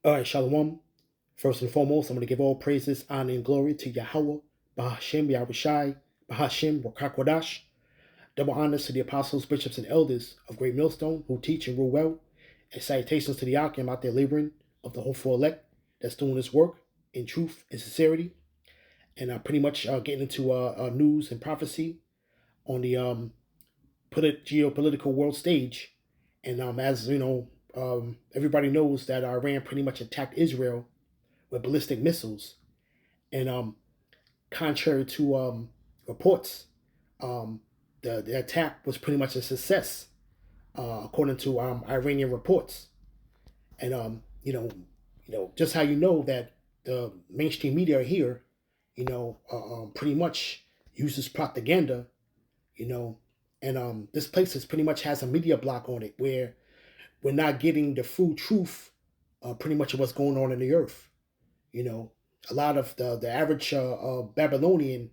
All right, Shalom. First and foremost, I'm going to give all praises, honor, and glory to Yahweh, Bahashem, Yahushai, Bahashem, Wakakwadash. Double honors to the apostles, bishops, and elders of Great Millstone who teach and rule well. And salutations to the Akim out there laboring of the hopeful elect that's doing this work in truth and sincerity. And pretty much getting into news and prophecy on the geopolitical world stage. And as you know, everybody knows that Iran pretty much attacked Israel with ballistic missiles. And contrary to reports, um, the attack was pretty much a success, according to Iranian reports. And just how you know that the mainstream media here, pretty much uses propaganda, you know, and this place is pretty much has a media block on it where we're not getting the full truth, pretty much of what's going on in the earth. You know, a lot of the average Babylonian,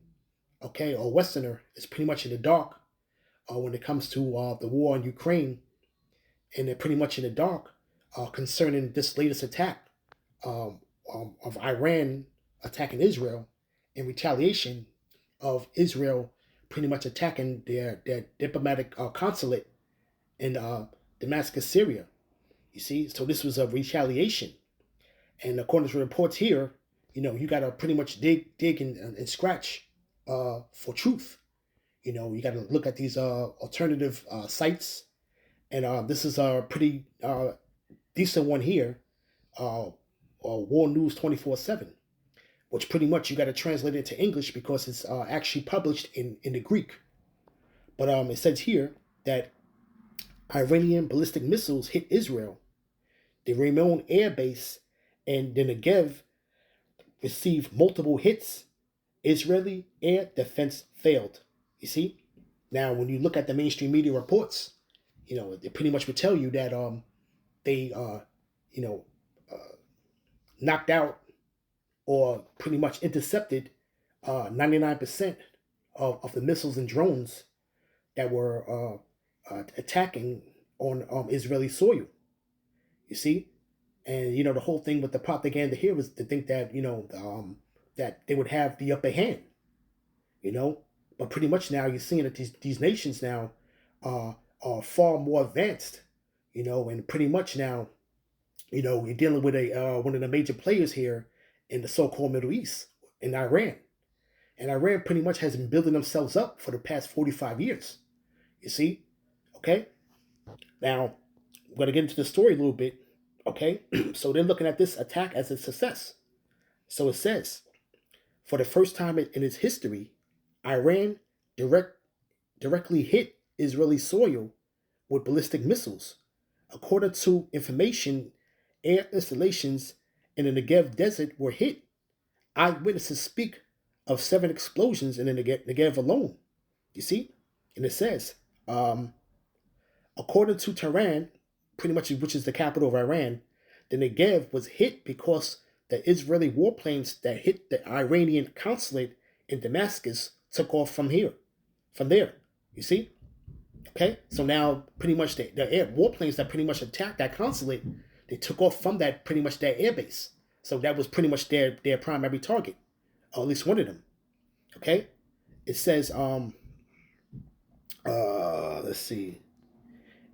okay, or Westerner is pretty much in the dark when it comes to the war in Ukraine, and they're pretty much in the dark concerning this latest attack um, of Iran attacking Israel in retaliation of Israel pretty much attacking their diplomatic consulate in Damascus, Syria. You see, so this was a retaliation. And according to reports here, you got to pretty much dig and scratch for truth. You got to look at these alternative sites, and this is a pretty decent one here, War News 24/7, which pretty much you got to translate it into English because it's actually published in the Greek. But it says here that Iranian ballistic missiles hit Israel. The Ramon Air Base and the Negev received multiple hits. Israeli air defense failed. You see? Now, when you look at the mainstream media reports, they pretty much would tell you that they, you know, uh, knocked out or pretty much intercepted 99% of the missiles and drones that were attacking on Israeli soil. You see? And, the whole thing with the propaganda here was to think that, that they would have the upper hand, you know. But pretty much now you're seeing that these nations now are far more advanced, and pretty much now, you're dealing with a one of the major players here in the so-called Middle East, in Iran. And Iran pretty much has been building themselves up for the past 45 years. You see? Okay? Now, I'm going to get into the story a little bit. Okay? So they're looking at this attack as a success. So it says, for the first time in its history, Iran direct, directly hit Israeli soil with ballistic missiles. According to information, air installations in the Negev desert were hit. Eyewitnesses speak of 7 explosions in the Negev alone. You see? And it says, um, according to Tehran, pretty much which is the capital of Iran, the Negev was hit because the Israeli warplanes that hit the Iranian consulate in Damascus took off from there. You see? Okay, so now pretty much the air warplanes that pretty much attacked that consulate, they took off from that pretty much their airbase. So that was pretty much their primary target, or at least one of them. Okay, it says let's see,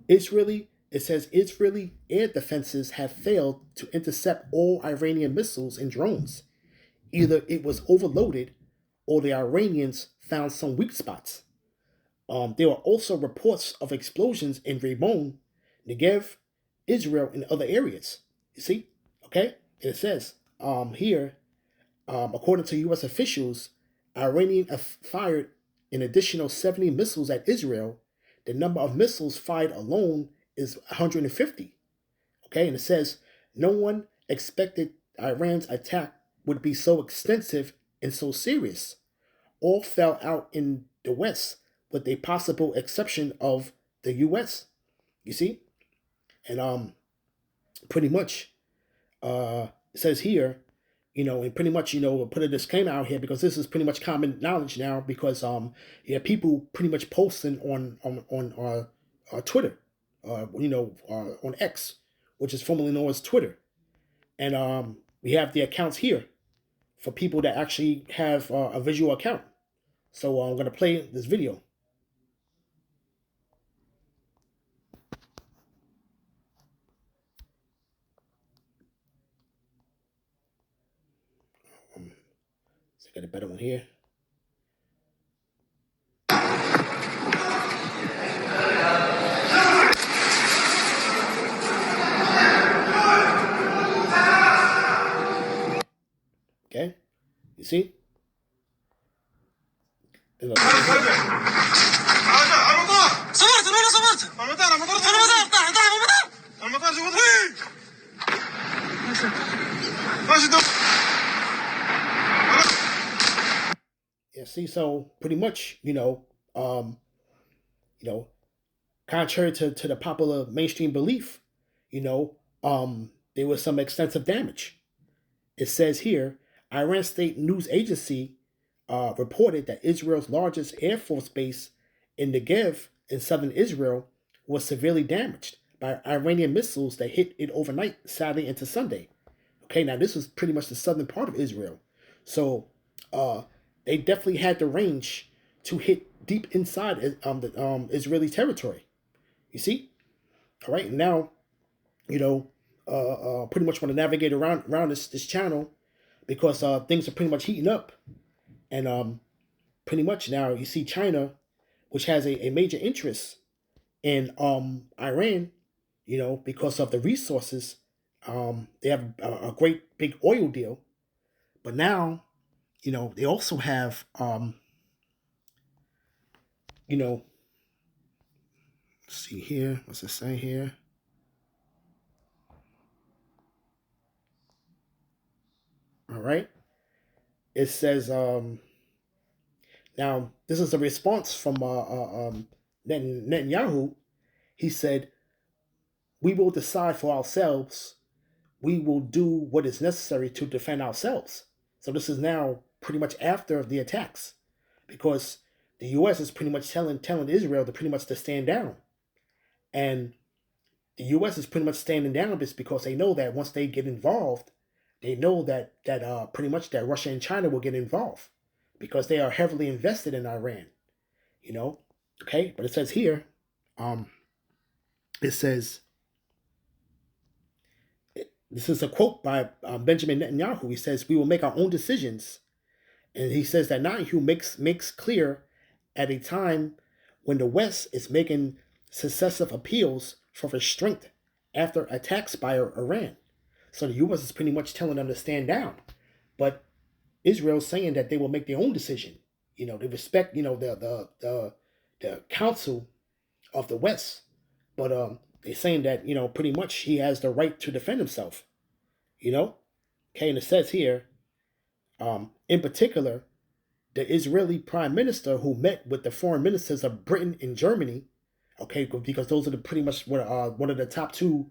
it says Israeli air defenses have failed to intercept all Iranian missiles and drones. Either it was overloaded or the Iranians found some weak spots. There were also reports of explosions in Ramon, Negev, Israel, and other areas. You see? Okay? And it says here, according to U.S. officials, Iranian fired an additional 70 missiles at Israel. The number of missiles fired alone is 150. Okay? And it says, no one expected Iran's attack would be so extensive and so serious. All fell out in the West, with a possible exception of the U.S. You see, and pretty much it says here, and pretty much we'll put a disclaimer out here because this is pretty much common knowledge now because yeah, people pretty much posting on Twitter, on X, which is formerly known as Twitter, And we have the accounts here for people that actually have a visual account. So I'm going to play this video. So I got a better one here. Okay, you see? Yeah, see, so pretty much, you know, contrary to the popular mainstream belief, there was some extensive damage. It says here, Iran State News Agency reported that Israel's largest Air Force base in Negev in southern Israel was severely damaged by Iranian missiles that hit it overnight, Saturday into Sunday. Okay, now this was pretty much the southern part of Israel. So uh, they definitely had the range to hit deep inside the Israeli territory. You see? All right, and now, pretty much want to navigate around this channel because things are pretty much heating up. And pretty much now you see China, which has a major interest in Iran, because of the resources. They have a great big oil deal. But now, they also have, let's see here. What's it say here? All right. It says, now this is a response from Netanyahu. He said, "We will decide for ourselves. We will do what is necessary to defend ourselves." So this is now pretty much after the attacks, because the U.S. is pretty much telling Israel to pretty much to stand down, and the U.S. is pretty much standing down just because they know that once they get involved, they know that pretty much that Russia and China will get involved because they are heavily invested in Iran. You know, okay, but it says here, um, it says this is a quote by Benjamin Netanyahu. He says, "We will make our own decisions," and he says that Netanyahu makes clear at a time when the West is making successive appeals for restraint after attacks by Iran. So the U.S. is pretty much telling them to stand down, but Israel's saying that they will make their own decision. They respect the council of the West, but they're saying that pretty much he has the right to defend himself. Okay, and it says here, in particular, the Israeli prime minister who met with the foreign ministers of Britain and Germany, okay, because those are the pretty much one of the top two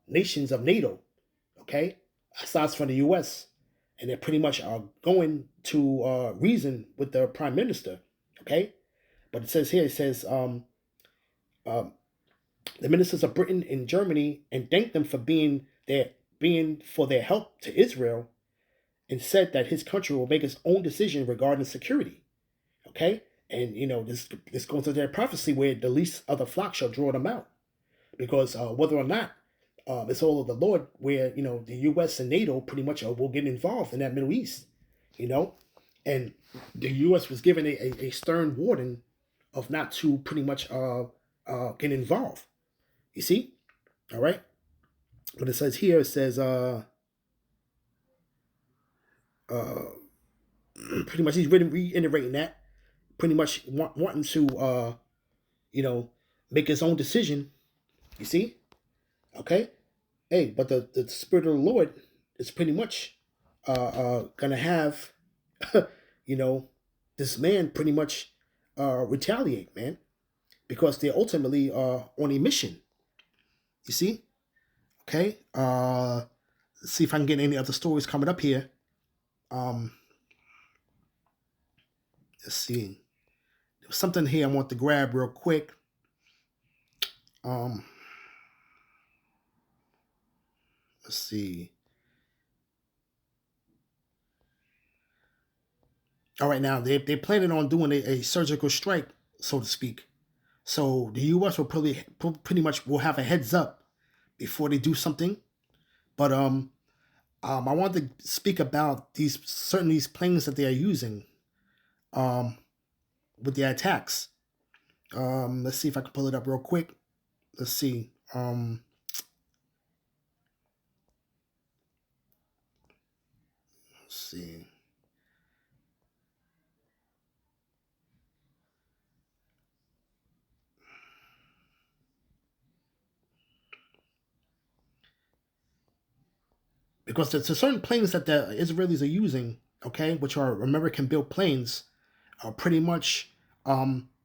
nations of NATO, okay, aside from the U.S., and they're pretty much going to reason with the prime minister, okay. But it says here, um, the ministers of Britain and Germany and thanked them for being for their help to Israel, and said that his country will make its own decision regarding security. Okay, and this goes into that prophecy where the least of the flock shall draw them out, because whether or not it's all of the Lord, where the U.S. and NATO pretty much will get involved in that Middle East, and the U.S. was given a stern warning of not to pretty much get involved. You see, all right. But it says here, it says pretty much he's reiterating that, pretty much wanting to make his own decision. You see, okay. Hey, but the spirit of the Lord is pretty much gonna have this man pretty much retaliate, man, because they're ultimately on a mission. You see, okay. Let's see if I can get any other stories coming up here. Um, let's see. There was something here I want to grab real quick. Um, let's see. All right, now they're planning on doing a surgical strike, so to speak. So the U.S. will pretty much will have a heads up before they do something. But I want to speak about these planes that they are using um, with the attacks. Let's see if I can pull it up real quick. Let's see. Let's see. Because there's certain planes that the Israelis are using, okay, which are American-built planes, are pretty much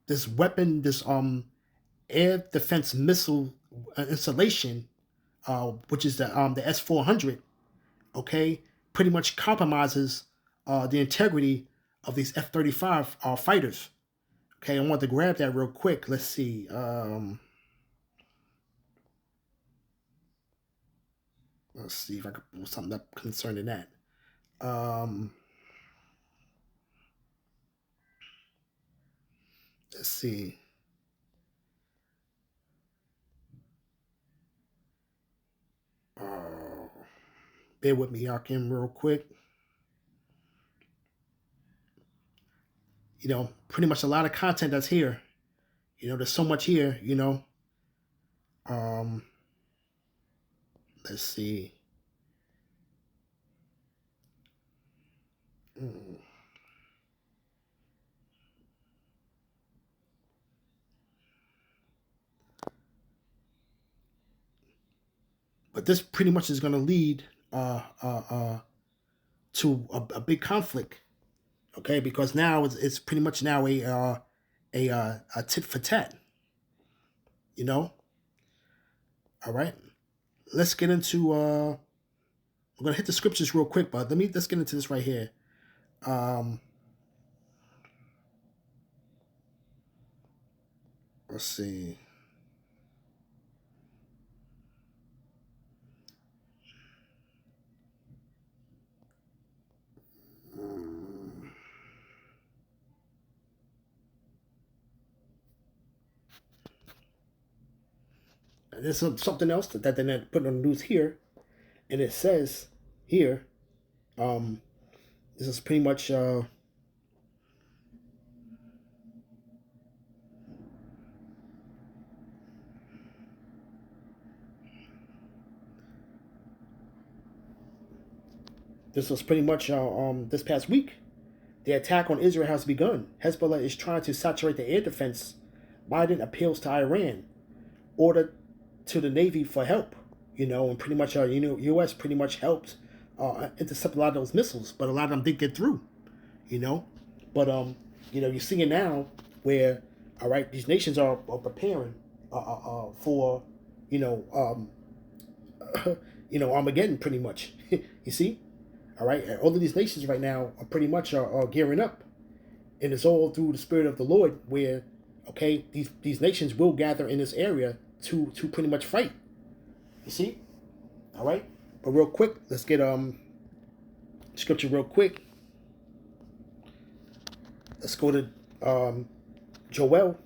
this weapon, this air defense missile installation, which is the S-400, okay, pretty much compromises the integrity of these F-35 fighters. Okay, I want to grab that real quick. Let's see. Let's see if I can pull something up concerning that. Um, let's see. Uh, Bear with me, y'all, can real quick. Pretty much a lot of content that's here. There's so much here. Um, let's see. Mm. But this pretty much is going to lead to a big conflict, okay? Because now it's pretty much now a tit for tat, you know. All right, let's get into. We're gonna hit the scriptures real quick, but let's get into this right here. Um, let's see. Mm. There's something else that they're putting on the news here, and it says here, um, this is pretty much this was pretty much this past week. The attack on Israel has begun. Hezbollah is trying to saturate the air defense. Biden appeals to Iran, ordered to the Navy for help. And pretty much, U.S. pretty much helped intercept a lot of those missiles, but a lot of them did get through. You know, but you're seeing now where, all right, these nations are preparing for, you know, um, Armageddon, pretty much. You see, all right, all of these nations right now are pretty much are gearing up, and it's all through the Spirit of the Lord, where, okay, these nations will gather in this area to pretty much fight. You see, all right. But real quick, let's get scripture real quick. Let's go to Joel.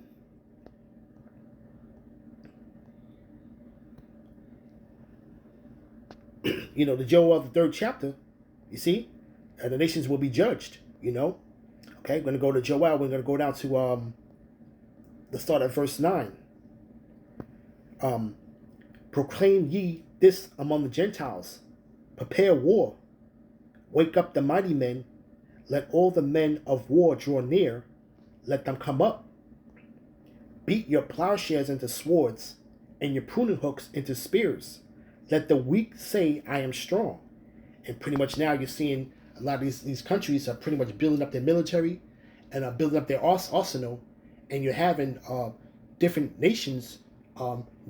The Joel of the third chapter. You see, the nations will be judged. Okay, we're gonna go to Joel. We're gonna go down to the start at verse 9. Proclaim ye this among the Gentiles. Prepare war. Wake up the mighty men. Let all the men of war draw near. Let them come up. Beat your plowshares into swords, and your pruning hooks into spears. Let the weak say, I am strong. And pretty much now you're seeing a lot of these countries are pretty much building up their military and building up their arsenal. And you're having different nations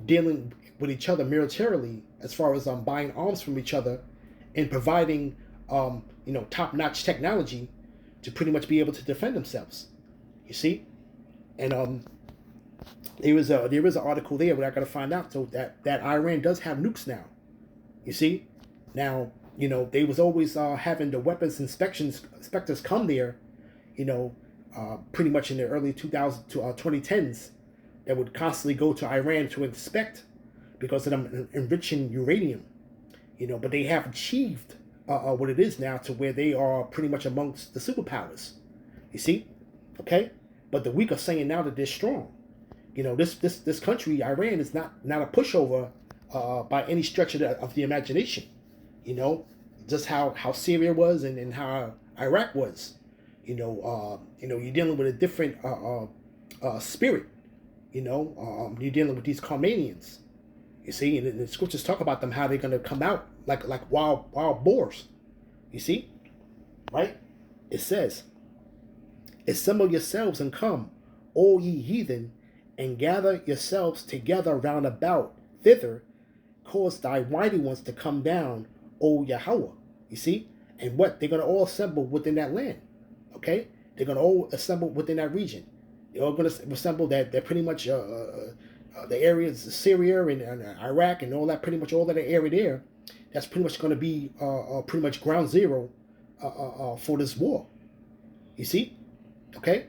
dealing with each other militarily as far as buying arms from each other and providing top-notch technology to pretty much be able to defend themselves. You see? And there is an article there, but I got to find out so that Iran does have nukes now. You see? Now, they was always having the weapons inspectors come there, you know, pretty much in the early 2010s, that would constantly go to Iran to inspect because of them enriching uranium, but they have achieved what it is now to where they are pretty much amongst the superpowers. You see, okay, but the weak are saying now that they're strong. This country, Iran, is not a pushover by any stretch of the imagination. You know, just how Syria was and how Iraq was. You're dealing with a different spirit. You're dealing with these Carmanians. You see, and the scriptures talk about them how they're gonna come out like wild boars. You see, right? It says, "Assemble yourselves and come, all ye heathen, and gather yourselves together round about thither. Cause thy mighty ones to come down, O Yahweh." You see, and what they're gonna all assemble within that land. Okay, they're gonna all assemble within that region. They're all gonna assemble that. They're pretty much the areas, Syria and Iraq and all that. Pretty much all that area there. That's pretty much going to be pretty much ground zero for this war. You see, okay,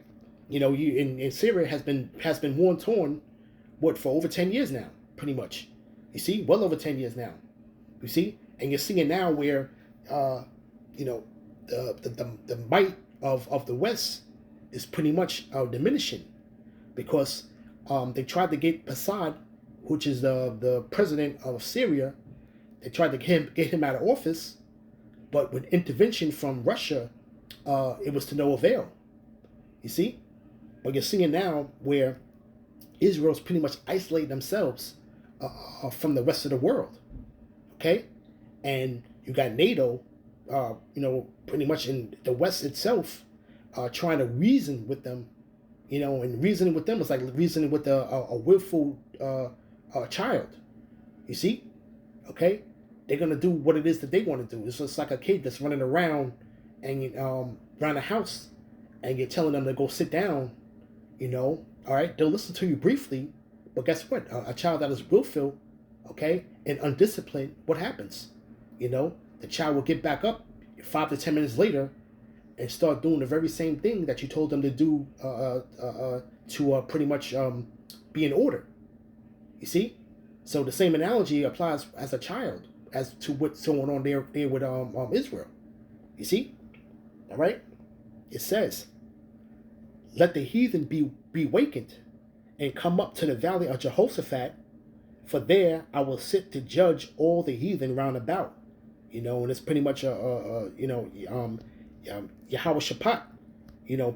you in Syria has been war torn, what, for over 10 years now, pretty much. You see, well over 10 years now. You see, and you're seeing now where, the might of the West is pretty much diminishing because they tried to get Assad, which is the president of Syria. They tried to get him out of office, but with intervention from Russia, it was to no avail. You see? But you're seeing now where Israel's pretty much isolated themselves from the rest of the world. Okay? And you got NATO, pretty much in the West itself, trying to reason with them. And reasoning with them is like reasoning with a willful child. You see? Okay? They're going to do what it is that they want to do. It's just like a kid that's running around and around the house, and you're telling them to go sit down, all right? They'll listen to you briefly, but guess what? A child that is willful, okay, and undisciplined, what happens? The child will get back up 5 to 10 minutes later and start doing the very same thing that you told them to do to pretty much be in order. You see? So the same analogy applies as a child as to what's going on there with Israel. You see? All right? It says, "Let the heathen be wakened and come up to the valley of Jehoshaphat, for there I will sit to judge all the heathen round about." And it's pretty much Yahweh Shaphat.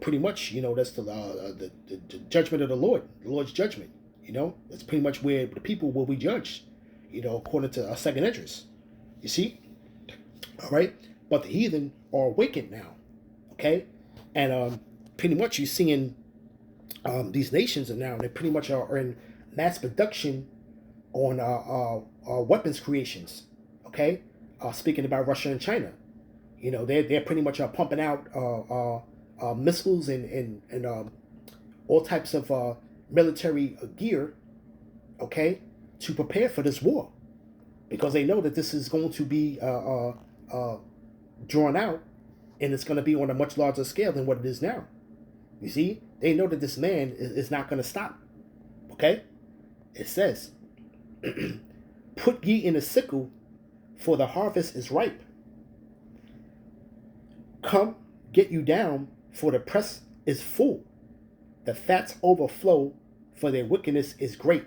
Pretty much, that's the judgment of the Lord's judgment. That's pretty much where the people will be judged, according to Second Esdras. You see? All right? But the heathen are awakened now, okay? And pretty much you're seeing these nations are now, they pretty much are in mass production on weapons creations, okay? Speaking about Russia and China. They're pretty much pumping out missiles and all types of military gear, okay, to prepare for this war, because they know that this is going to be drawn out, and it's going to be on a much larger scale than what it is now. You see, they know that this man is not going to stop. Okay, it says, "Put ye in a sickle, for the harvest is ripe. Come, get you down, for the press is full. The fats overflow, for their wickedness is great."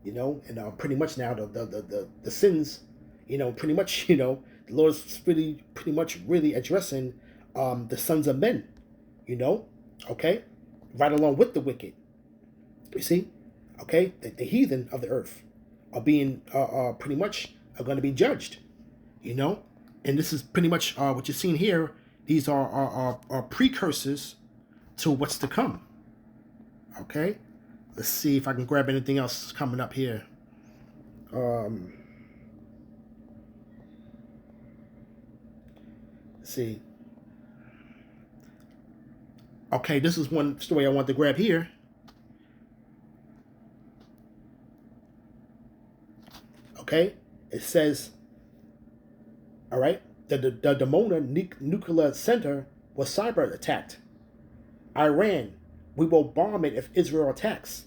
And pretty much now the sins, pretty much, the Lord's pretty much really addressing the sons of men, okay, right along with the wicked. You see, okay, the heathen of the earth are being pretty much are going to be judged, and this is pretty much what you're seeing here. These are precursors to what's to come. Okay, let's see if I can grab anything else coming up here. Let's see. Okay, this is one story I want to grab here. Okay, it says, all right, the Dimona nuclear center was cyber attacked. Iran, we will bomb it if Israel attacks.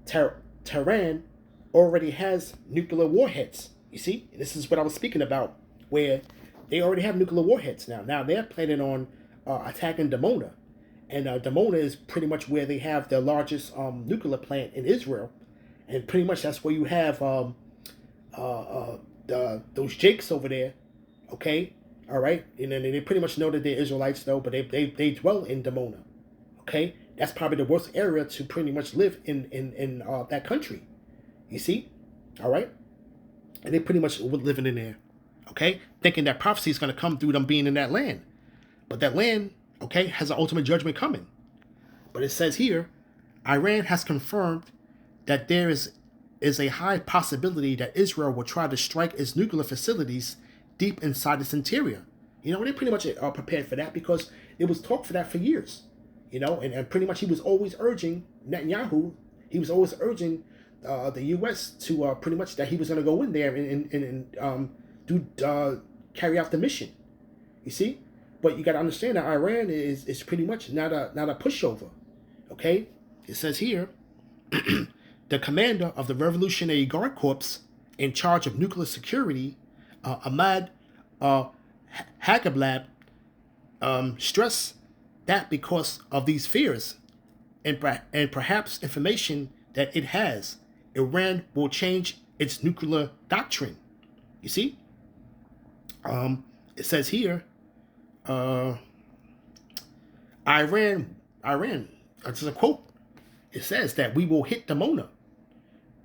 Tehran already has nuclear warheads. You see, this is what I was speaking about, where they already have nuclear warheads now. Now they're planning on attacking Dimona, and Dimona is pretty much where they have the largest nuclear plant in Israel, and pretty much that's where you have those Jakes over there. Okay, all right, and then they pretty much know that they're Israelites though, but they dwell in Dimona. Okay, that's probably the worst area to pretty much live in that country. You see, all right, and they pretty much were living in there. Okay, thinking that prophecy is going to come through them being in that land, but that land, okay, has an ultimate judgment coming. But it says here, Iran has confirmed that there is a high possibility that Israel will try to strike its nuclear facilities deep inside its interior. You know, they pretty much are prepared for that because it was talk for that for years. You know, and pretty much he was always urging Netanyahu, he was always urging the U.S. to pretty much that he was going to go in there and carry out the mission. You see? But you got to understand that Iran is pretty much not a pushover. Okay? It says here, the commander of the Revolutionary Guard Corps in charge of nuclear security, Ahmad Hagablab, stressed that because of these fears and perhaps information that it has, Iran will change its nuclear doctrine. You see? It says here, Iran, this is a quote. It says that we will hit Dimona.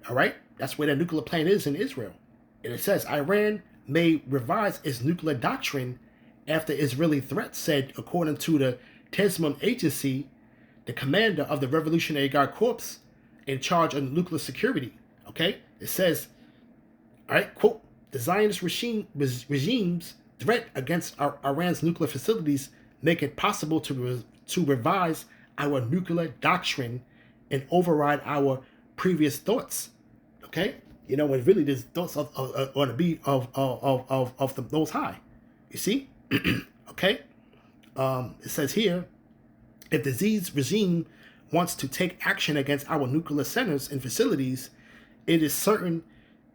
All right? That's where the nuclear plant is in Israel. And it says Iran may revise its nuclear doctrine after Israeli threats, said, according to the Tesmon agency, the commander of the Revolutionary Guard Corps in charge of nuclear security. Okay? It says, all right, quote, the Zionist regime's threat against Iran's nuclear facilities make it possible to revise our nuclear doctrine and override our previous thoughts. Okay? You know, when really these thoughts are to be of the Most High. You see? Okay? It says here, if the Z's regime wants to take action against our nuclear centers and facilities, it is certain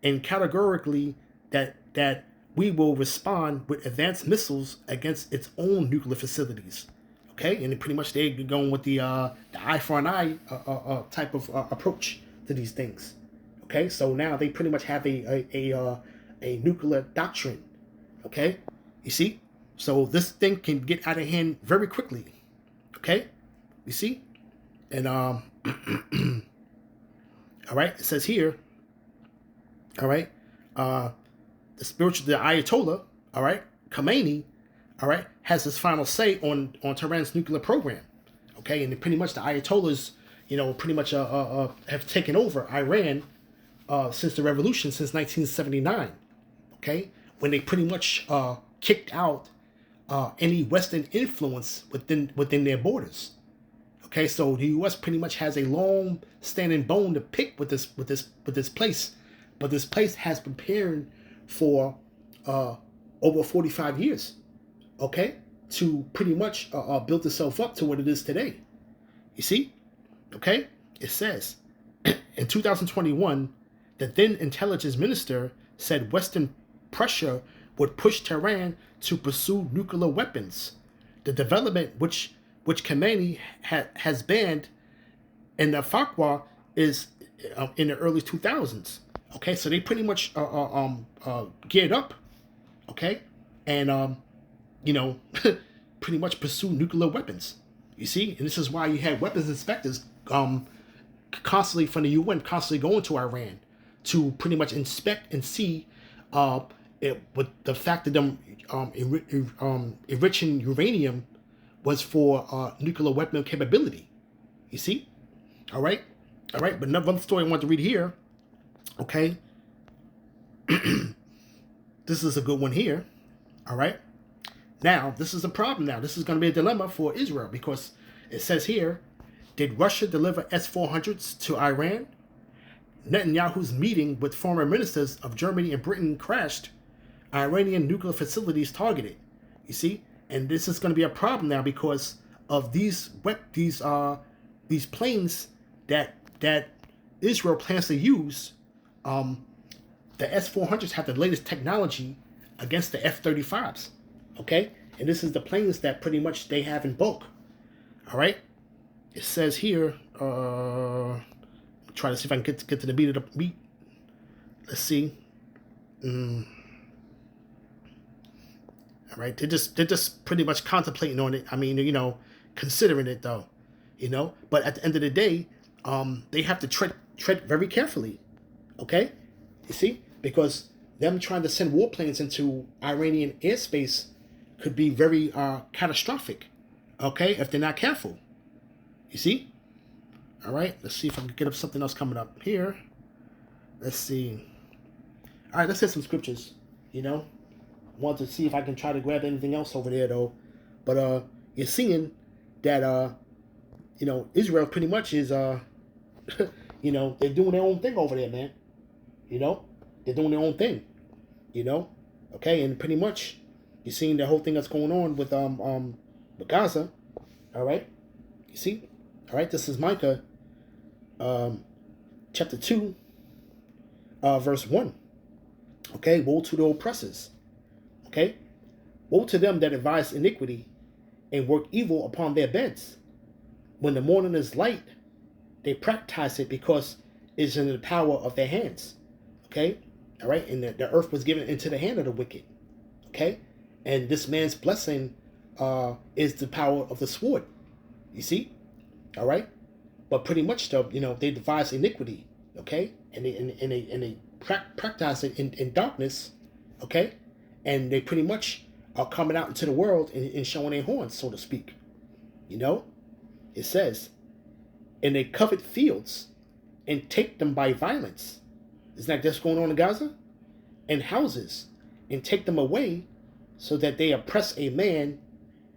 and categorically that we will respond with advanced missiles against its own nuclear facilities. Okay, and pretty much they're going with the eye for an eye type of approach to these things. Okay, so now they pretty much have a nuclear doctrine. Okay, you see, so this thing can get out of hand very quickly. Okay, you see, and all right, it says here, all right, the Ayatollah, all right, Khomeini, all right, has his final say on Tehran's nuclear program. Okay, and pretty much the Ayatollahs, you know, pretty much have taken over Iran since the revolution, since 1979. Okay, when they pretty much kicked out any Western influence within their borders. Okay, so the U.S. pretty much has a long-standing bone to pick with this place, but this place has been preparing for over 45 years. Okay, to pretty much build itself up to what it is today. You see? Okay, it says in 2021, the then intelligence minister said Western pressure would push Tehran to pursue nuclear weapons. The development which Khomeini has banned in the fatwa is in the early 2000s. Okay, so they pretty much geared up. Okay, and you know, pretty much pursue nuclear weapons. You see, and this is why you had weapons inspectors constantly from the UN constantly going to Iran to pretty much inspect and see with the fact that them enriching uranium was for nuclear weapon capability. You see? All right? But another story I want to read here. Okay? This is a good one here. All right? Now, this is a problem now. This is going to be a dilemma for Israel because it says here, did Russia deliver S-400s to Iran? Netanyahu's meeting with foreign ministers of Germany and Britain crashed. Iranian nuclear facilities targeted. You see? And this is going to be a problem now because of these planes that Israel plans to use. The S-400s have the latest technology against the F-35s. Okay, and this is the planes that pretty much they have in bulk. All right, it says here. Try to see if I can get to the beat of the beat. Let's see. All right, they're just pretty much contemplating on it. I mean, considering it though, But at the end of the day, they have to tread very carefully. Okay, you see, because them trying to send warplanes into Iranian airspace could be very catastrophic. Okay, if they're not careful. You see. All right, let's see if I can get up something else coming up here. Let's see. All right, let's hit some scriptures. Want to see if I can try to grab anything else over there though, but you're seeing that Israel pretty much is they're doing their own thing over there, man. They're doing their own thing. Okay, and pretty much you're seeing the whole thing that's going on with Gaza. All right, you see. All right, this is Micah, chapter 2, verse 1. Okay, woe to the oppressors. Okay, woe to them that advise iniquity and work evil upon their beds. When the morning is light, they practice it because it's in the power of their hands. Okay, all right, and the earth was given into the hand of the wicked. Okay, and this man's blessing is the power of the sword. You see, all right, but pretty much though, they devise iniquity. Okay, and they practice it in darkness. Okay, and they pretty much are coming out into the world and showing their horns, so to speak. It says, and they covet fields and take them by violence. Isn't that just going on in Gaza? And houses and take them away, so that they oppress a man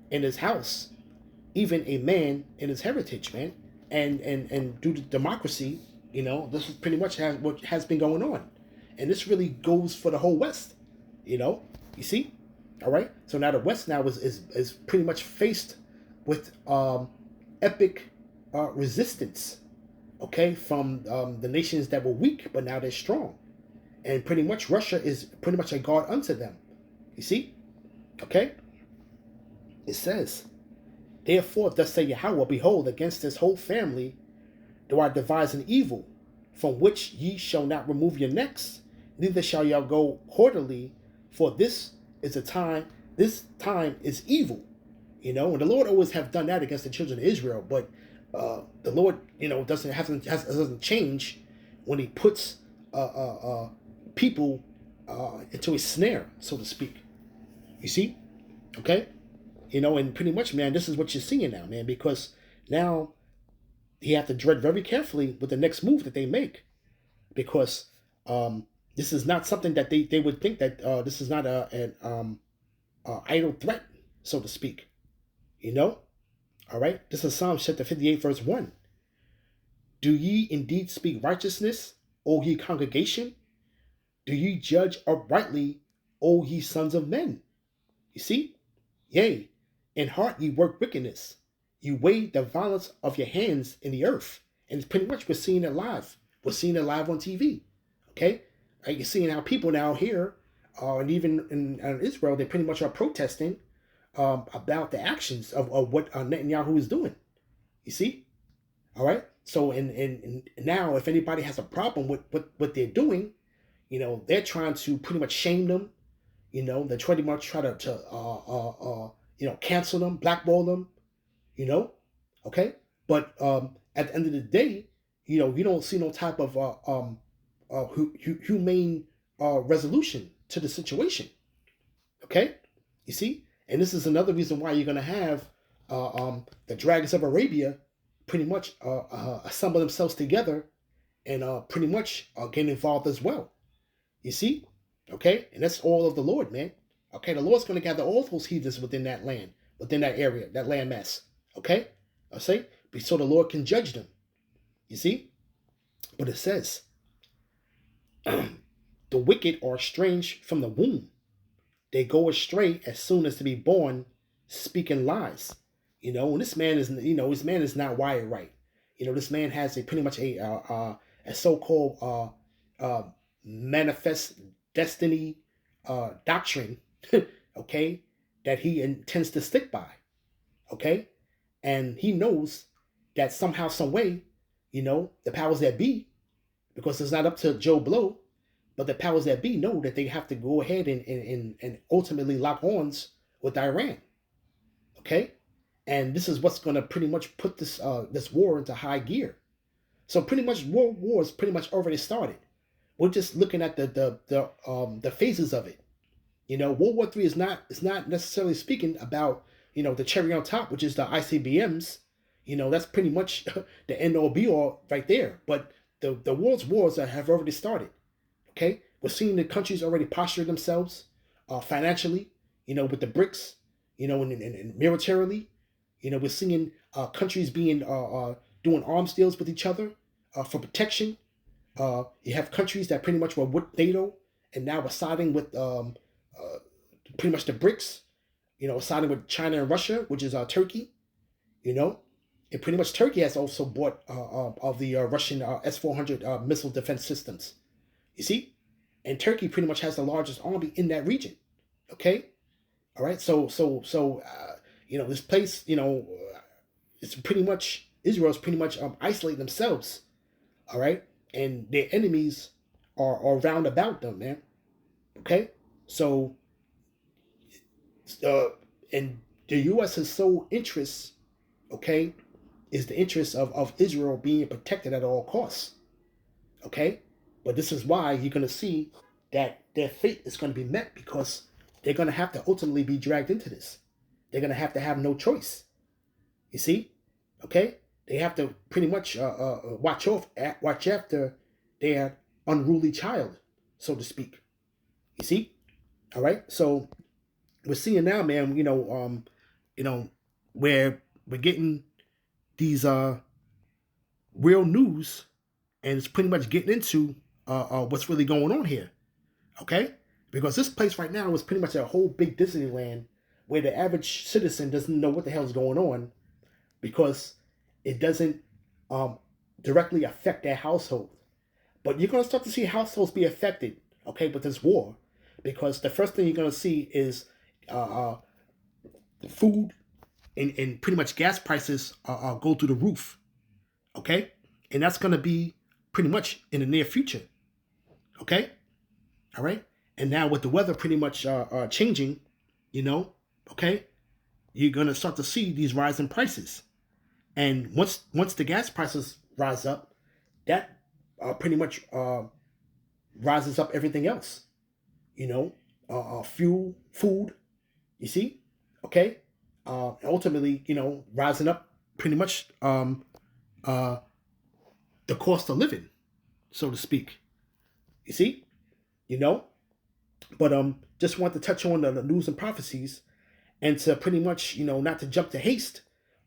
in his house, even a man in his heritage, man. And due to democracy, this is pretty much what has been going on. And this really goes for the whole West. You see? All right? So now the West now is pretty much faced with epic resistance, okay, from the nations that were weak, but now they're strong. And pretty much Russia is pretty much a god unto them. You see? Okay? It says, therefore, thus say Yahweh, behold, against this whole family do I devise an evil, from which ye shall not remove your necks, neither shall y'all go quarterly, for this is time is evil. And the Lord always have done that against the children of Israel, but the Lord, doesn't change when he puts people into a snare, so to speak. You see? Okay? And pretty much, man, this is what you're seeing now, man, because now you have to tread very carefully with the next move that they make, because this is not something that they would think that this is not an idle threat, so to speak. All right. This is Psalm chapter 58, verse 1. Do ye indeed speak righteousness, O ye congregation? Do ye judge uprightly, O ye sons of men? You see? Yea, in heart ye work wickedness. You weigh the violence of your hands in the earth. And it's pretty much we're seeing it live. We're seeing it live on TV. Okay? Right? You're seeing how people now here, and even in Israel, they pretty much are protesting about the actions of what Netanyahu is doing. You see? All right? So, and now if anybody has a problem with what they're doing, they're trying to pretty much shame them. They pretty much try to cancel them, blackball them, okay? But at the end of the day, you don't see no type of humane resolution to the situation, okay? You see? And this is another reason why you're going to have the Dragons of Arabia pretty much assemble themselves together and pretty much get involved as well. You see? Okay? And that's all of the Lord, man. Okay? The Lord's going to gather all those heathens within that land, within that area, that land mass. Okay? I say? So the Lord can judge them. You see? But it says, the wicked are estranged from the womb. They go astray as soon as to be born, speaking lies. And this man is, this man is not wired right. This man has a pretty much a so-called manifest destiny doctrine, okay, that he intends to stick by, okay, and he knows that somehow, some way, the powers that be, because it's not up to Joe Blow, but the powers that be know that they have to go ahead and ultimately lock horns with Iran, okay, and this is what's going to pretty much put this war into high gear. So pretty much World War is pretty much already started. We're just looking at the phases of it. World War III is not necessarily speaking about the cherry on top, which is the ICBMs. That's pretty much the end all be all right there. But the world's wars that have already started. Okay, we're seeing the countries already posture themselves financially. With the BRICS. And militarily. We're seeing countries being doing arms deals with each other for protection. You have countries that pretty much were with NATO and now are siding with pretty much the BRICS, siding with China and Russia, which is Turkey, and pretty much Turkey has also bought of the Russian S-400 missile defense systems. You see, and Turkey pretty much has the largest army in that region. Okay, all right. So this place, it's pretty much Israel's pretty much isolating themselves. All right, and their enemies are round about them, man. Okay, so and the U.S.'s sole interest, okay, is the interest of Israel being protected at all costs. Okay, but this is why you're going to see that their fate is going to be met, because they're going to have to ultimately be dragged into this. They're going to have no choice. You see, okay, they have to pretty much watch after their unruly child, so to speak. You see, all right. So we're seeing now, man. Where we're getting these real news, and it's pretty much getting into what's really going on here. Okay, because this place right now is pretty much a whole big Disneyland where the average citizen doesn't know what the hell's going on, because it doesn't directly affect their household. But you're going to start to see households be affected, okay, with this war, because the first thing you're going to see is food and pretty much gas prices go through the roof, okay, and that's going to be pretty much in the near future, okay, all right. And now with the weather pretty much changing, okay, you're going to start to see these rising prices. And once the gas prices rise up, that pretty much rises up everything else. Fuel, food. You see, okay. Ultimately, rising up pretty much the cost of living, so to speak. You see, but just want to touch on the news and prophecies, and to pretty much not to jump to haste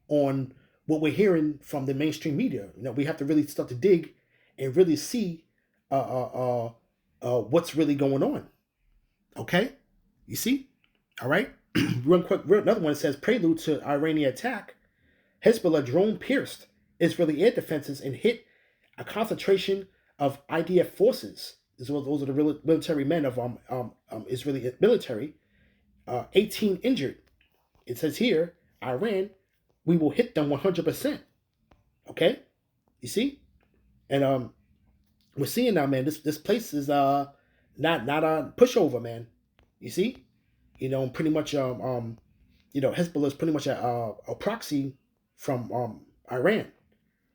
on what we're hearing from the mainstream media. We have to really start to dig and really see what's really going on. Okay, you see, all right. Real quick, another one says prelude to Iranian attack. Hezbollah drone pierced Israeli air defenses and hit a concentration of IDF forces. Those are the military men of Israeli military. 18 injured. It says here, Iran, we will hit them 100%. Okay, you see, and we're seeing now, man. This place is not a pushover, man. You see, pretty much Hezbollah is pretty much a proxy from Iran.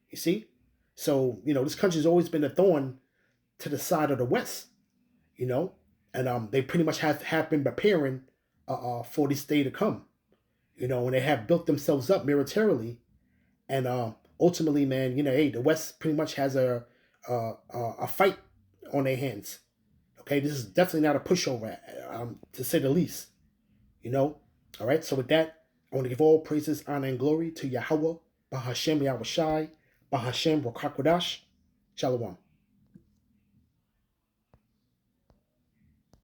You see, so this country's always been a thorn to the side of the West. And they pretty much have been preparing for this day to come. And they have built themselves up militarily, and ultimately, man, hey, the West pretty much has a fight on their hands. Okay, this is definitely not a pushover, to say the least. All right. So with that, I want to give all praises, honor, and glory to Yahweh, Bahashem Yahushai, Bahashem Rakakwadash. Shalom.